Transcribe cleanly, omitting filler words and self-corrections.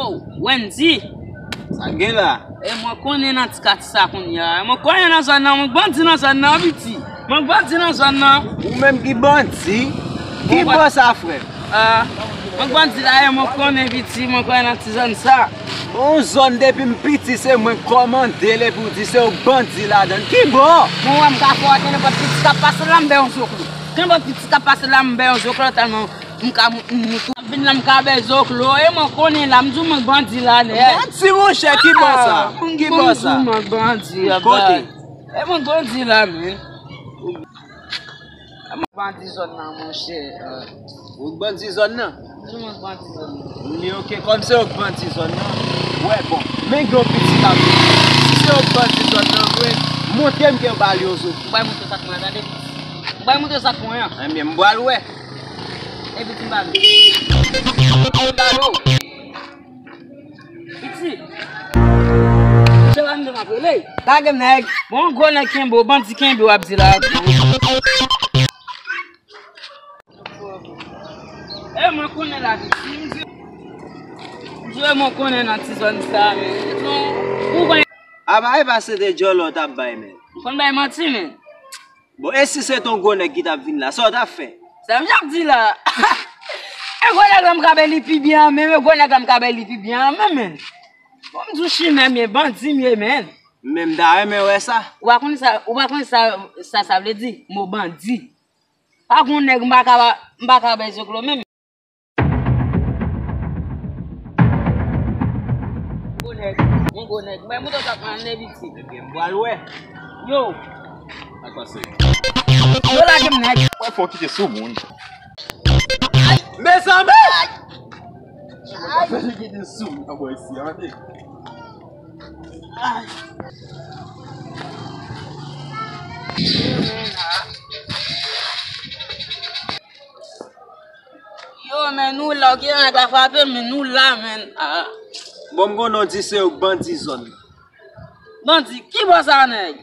Yo, Wendy. Ça gen là. E mwen konnen nan tikati sa kon ya. Mwen konnen nan zon nan, mwen bandi nan zon nan biti. Mwen bandi nan zon nan. Ou même qui bandi. Qui bon ça frère? Mwen bandi la mwen konnen biti, mwen konnen nan ti zon sa. On zone depuis petit c'est moi commander les pour dire c'est au bandi là-dedans. Qui bon? Mwen ka fote ne pas petit ka passe la mbe on zoklo. Quand pas petit ka passe la mbe on zoklo tellement mka mutu vin la mka be zoklo e mwen konnen la mdou mwen bandi la ne. Si mon cher qui bon ça? Qui bon ça? Mwen bandi ya Côté. E mwen bandi la men. Mwen bandi zon nan mon cher. Ou bandi zone nan? Mwen bandi zon nan. Mais OK comme c'est au bandi zone nan. Ouais bon, mais gros petit là. Si c'est au bandi zone nan, ouais, monter me bali au zone. Bay moto sak mwen attendez. Bay moto sak mwen ya. Eh bien m'boal ouais. E biti mbalo. Biti. Je la mde mapele. Kage mneg. Bon go na kembo, bandi kembo abzi la. E mwen konnen la biti. Je mwen konnen nan ti zon sa men. Ou konnen. Aba e passe de jolo t'a bay men. Kon bay mati men. Bon, et si c'est ton gone qui t'a venu là, ça t'a fait? Ça me jap di la. E gona gram kabeli pi bien men, e gona gram kabeli pi bien men. Bon m'dou chine men, bandi men. Même d'ailleurs, mais ouais ça. Ou pa konn ça veut dire mo bandi. Pa kon nèg m'ba ka be zoklo men. Mon gonek, mais moto ça prend neviti. Eh bien, boal ouais. Yo, A quoi c'est? yo la gem nèg. Ouais, faut quitter ce monde. Mes amis! Faut quitter ce monde. Ah ouais, ici, arrêtez. Yo men nou la, ki yon la frappe men nou la men. Bon, on dit c'est au bandi zone. Bandi, qui boit ça nèg?